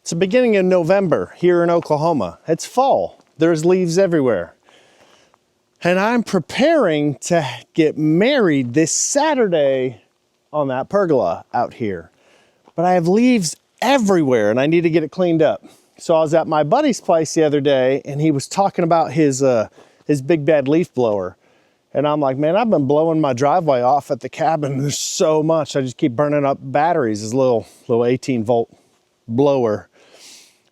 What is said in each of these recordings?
It's the beginning of November here in Oklahoma. It's fall. There's leaves everywhere. And I'm preparing to get married this Saturday on that pergola out here. But I have leaves everywhere and I need to get it cleaned up. So I was at my buddy's place the other day and he was talking about his big bad leaf blower. And I'm like, man, I've been blowing my driveway off at the cabin. There's so much. I just keep burning up batteries, this little 18 volt blower.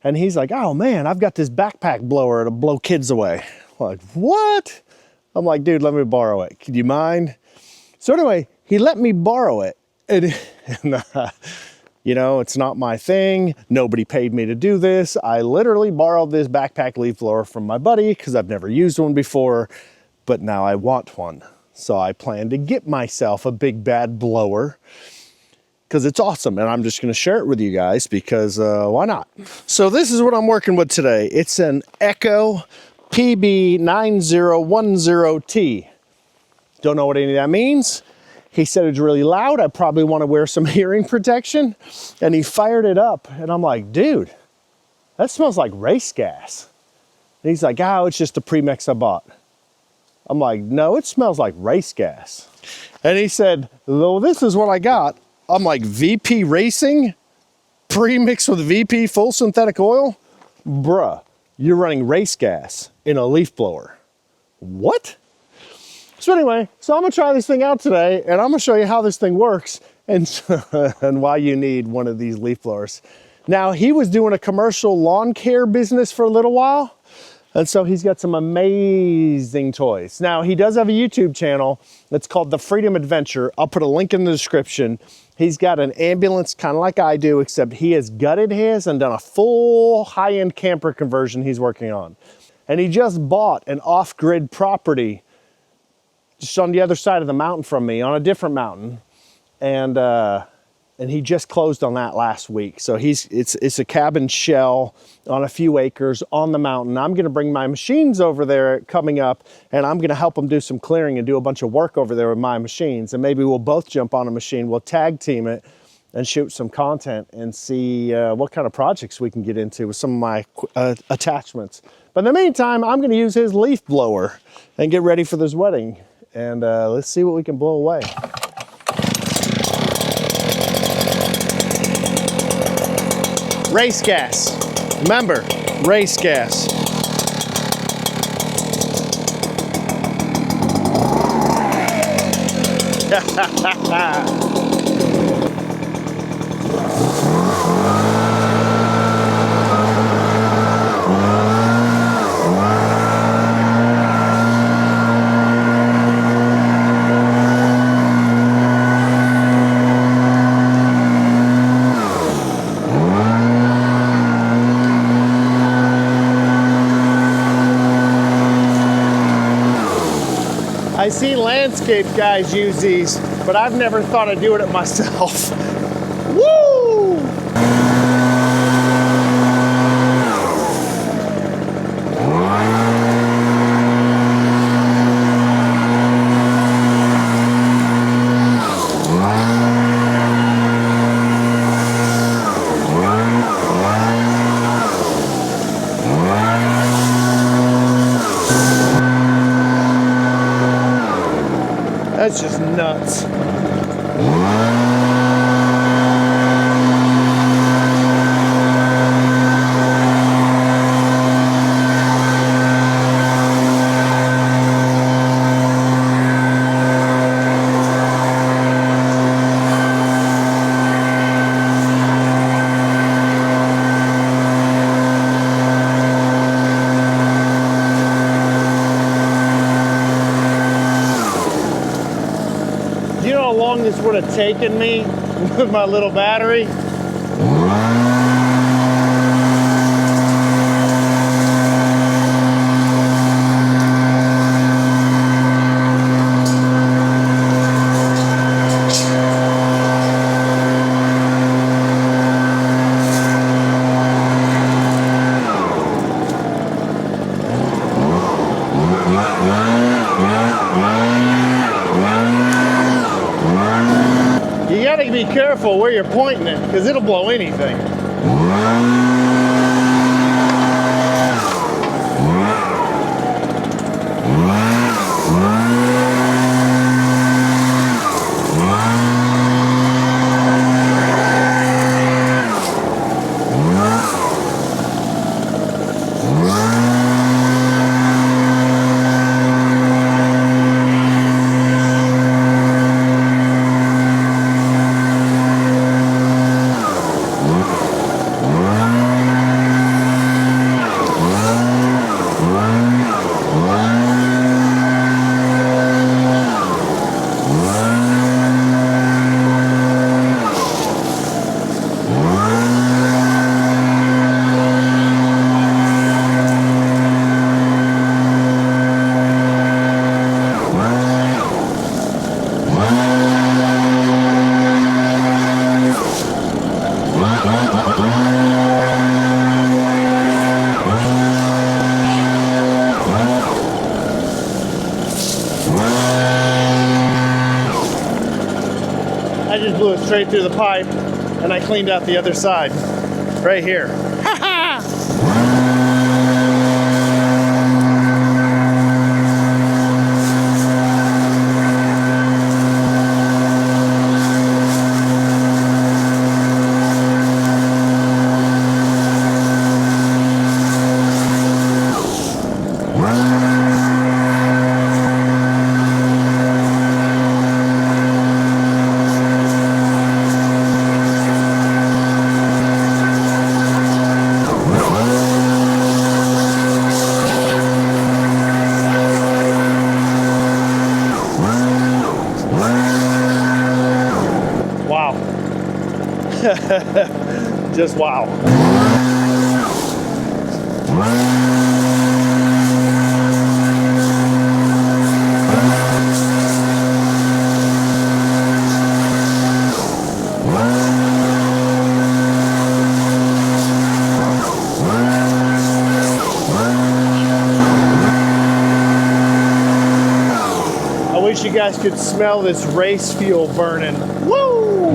And he's like, oh man, I've got this backpack blower to blow kids away. I'm like, what? I'm like, dude, let me borrow it. Could you mind? So anyway, he let me borrow it. And you know, it's not my thing. Nobody paid me to do this. I literally borrowed this backpack leaf blower from my buddy because I've never used one before, but now I want one. So I plan to get myself a big bad blower because it's awesome. And I'm just going to share it with you guys because why not? So this is what I'm working with today. It's an Echo PB9010T. Don't know what any of that means. He said it's really loud. I probably want to wear some hearing protection. And he fired it up. And I'm like, dude, that smells like race gas. And he's like, oh, it's just a premix I bought. I'm like, no, it smells like race gas. And he said, well, this is what I got. I'm like, VP Racing? Premix with VP full synthetic oil? Bruh, you're running race gas in a leaf blower. What? So anyway, so I'm gonna try this thing out today and I'm gonna show you how this thing works and why you need one of these leaf blowers. Now, he was doing a commercial lawn care business for a little while. And so he's got some amazing toys. Now, he does have a YouTube channel that's called The Freedom Adventure. I'll put a link in the description. He's got an ambulance kind of like I do, except he has gutted his and done a full high-end camper conversion he's working on. And he just bought an off-grid property just on the other side of the mountain from me, on a different mountain. And he just closed on that last week. So it's a cabin shell on a few acres on the mountain. I'm gonna bring my machines over there coming up and I'm gonna help him do some clearing and do a bunch of work over there with my machines. And maybe we'll both jump on a machine, we'll tag team it and shoot some content and see what kind of projects we can get into with some of my attachments. But in the meantime, I'm gonna use his leaf blower and get ready for this wedding. And let's see what we can blow away. Race gas. Remember, race gas. I see landscape guys use these, but I've never thought of doing it myself. Woo! That's just nuts. Do you know how long this would have taken me with my little battery? You gotta be careful where you're pointing it because it'll blow anything. straight through the pipe, and I cleaned out the other side right here. Just wow. I wish you guys could smell this race fuel burning. Woo!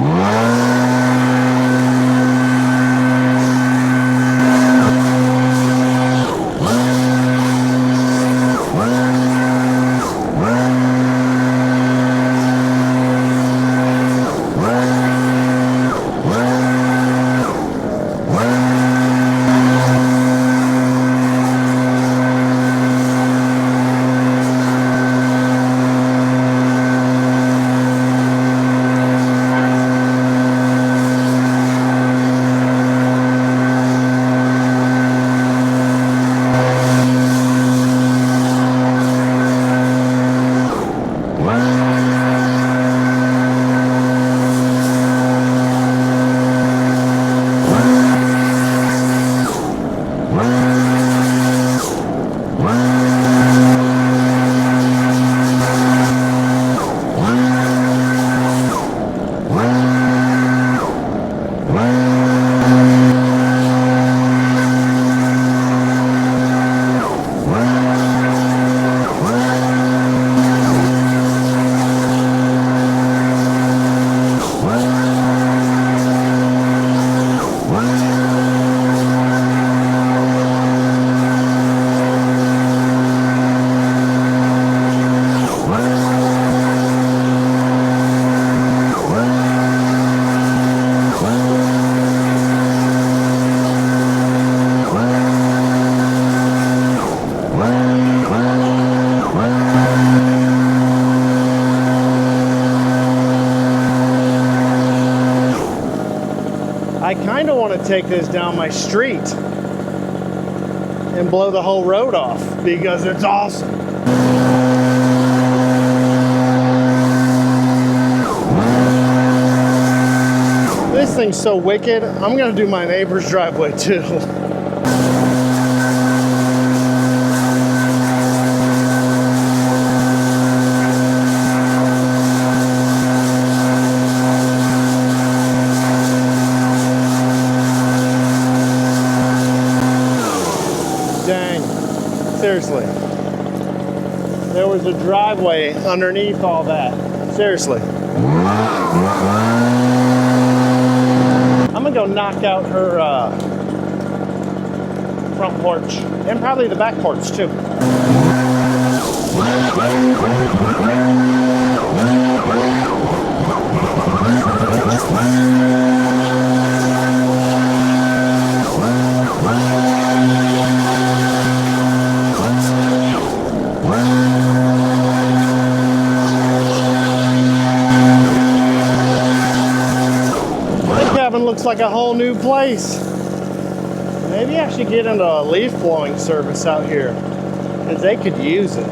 I kind of want to take this down my street and blow the whole road off because it's awesome. This thing's so wicked, I'm going to do my neighbor's driveway too. Dang, seriously. There was a driveway underneath all that. Seriously. I'm gonna go knock out her front porch and probably the back porch too. Looks like a whole new place. Maybe I should get into a leaf blowing service out here because they could use it.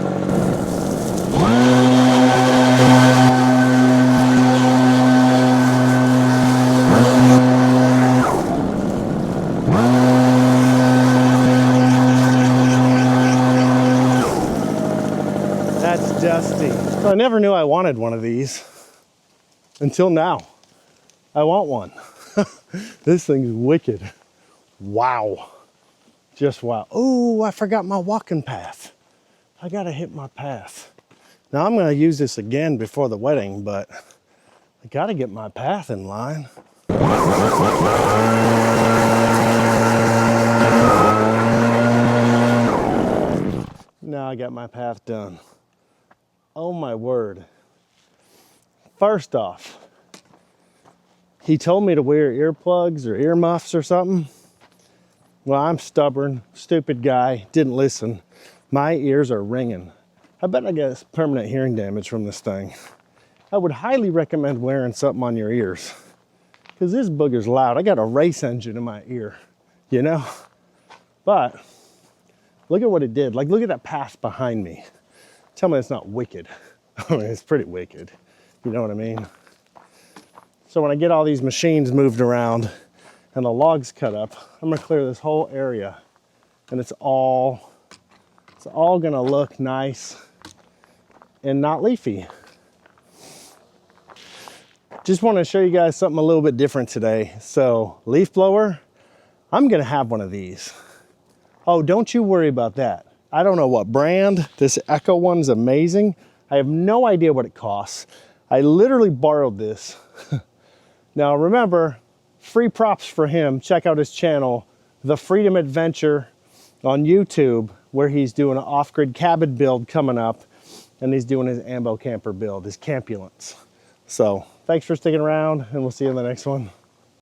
That's dusty. So I never knew I wanted one of these until now. I want one. This thing's wicked. Wow. Just wow. Oh, I forgot my walking path. I gotta hit my path. Now I'm gonna use this again before the wedding, but I I gotta get my path in line. Now I got my path done. Oh my word. First off, he told me to wear earplugs or earmuffs or something. Well, I'm stubborn, stupid guy, didn't listen. My ears are ringing. I bet I get permanent hearing damage from this thing. I would highly recommend wearing something on your ears, because this booger's loud. I got a race engine in my ear, you know? But look at what it did. Like, look at that path behind me. Tell me it's not wicked. I mean, it's pretty wicked. You know what I mean? So when I get all these machines moved around and the logs cut up, I'm gonna clear this whole area, and it's all gonna look nice and not leafy. Just want to show you guys something a little bit different today. So leaf blower, I'm gonna have one of these. Oh, don't you worry about that. I don't know what brand. This Echo one's amazing. I have no idea what it costs. I literally borrowed this. Now remember, free props for him. Check out his channel, The Freedom Adventure on YouTube, where he's doing an off-grid cabin build coming up, and he's doing his ambo camper build, his campulence. So thanks for sticking around, and we'll see you in the next one.